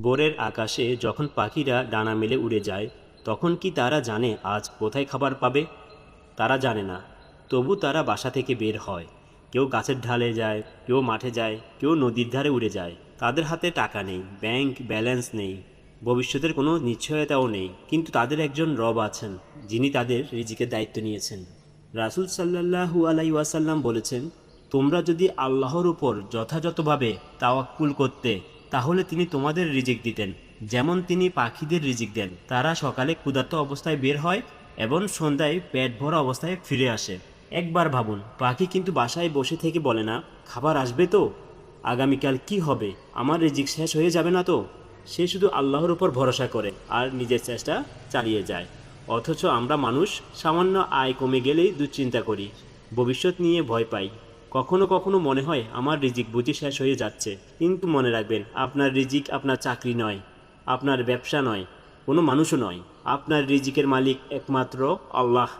ভোরের আকাশে যখন পাখিরা ডানা মেলে উড়ে যায়, তখন কি তারা জানে আজ কোথায় খাবার পাবে? তারা জানে না। তবু তারা বাসা থেকে বের হয়। কেউ গাছের ঢালে যায়, কেউ মাঠে যায়, কেউ নদীর ধারে উড়ে যায়। তাদের হাতে টাকা নেই, ব্যাংক ব্যালেন্স নেই, ভবিষ্যতের কোনো নিশ্চয়তাও নেই, কিন্তু তাদের একজন রব আছেন, যিনি তাদের রিজিকের দায়িত্ব নিয়েছেন। রাসূল সাল্লাল্লাহু আলাইহি ওয়াসাল্লাম বলেছেন, তোমরা যদি আল্লাহর উপর যথাযথভাবে তাওয়াক্কুল করতে, তাহলে তিনি তোমাদের রিজিক দিতেন, যেমন তিনি পাখিদের রিজিক দেন। তারা সকালে ক্ষুধার্ত অবস্থায় বের হয় এবং সন্ধ্যায় পেট ভরা অবস্থায় ফিরে আসে। একবার ভাবুন, পাখি কিন্তু বাসায় বসে থেকে বলে না, খাবার আসবে তো, আগামীকাল কি হবে, আমার রিজিক শেষ হয়ে যাবে না তো। সে শুধু আল্লাহর উপর ভরসা করে আর নিজের চেষ্টা চালিয়ে যায়। অথচ আমরা মানুষ সামান্য আয় কমে গেলেই দুশ্চিন্তা করি, ভবিষ্যৎ নিয়ে ভয় পাই। কখনো কখনো মনে হয় আমার রিজিক বুঝি শেষ হয়ে যাচ্ছে। কিন্তু মনে রাখবেন, আপনার রিজিক আপনার চাকরি নয়, আপনার ব্যবসা নয়, কোনো মানুষও নয়। আপনার রিজিকের মালিক একমাত্র আল্লাহ।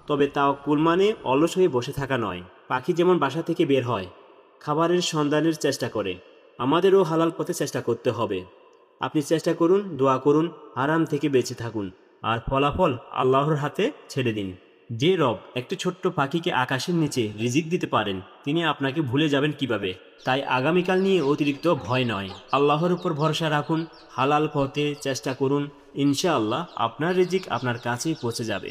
তবে তাওয়াক্কুল মানে অলস হয়ে বসে থাকা নয়। পাখি যেমন বাসা থেকে বের হয়, খাবারের সন্ধানের চেষ্টা করে, আমাদেরও হালাল পথে চেষ্টা করতে হবে। আপনি চেষ্টা করুন, দোয়া করুন, আরাম থেকে বেঁচে থাকুন, আর ফলাফল আল্লাহর হাতে ছেড়ে দিন। যে রব একটি ছোট্ট পাখিকে আকাশের নিচে রিজিক দিতে পারেন, তিনি আপনাকে ভুলে যাবেন কিভাবে? তাই আগামীকাল নিয়ে অতিরিক্ত ভয় নয়, আল্লাহর উপর ভরসা রাখুন, হালাল পথে চেষ্টা করুন। ইনশাআল্লাহ আপনার রিজিক আপনার কাছেই পৌঁছে যাবে।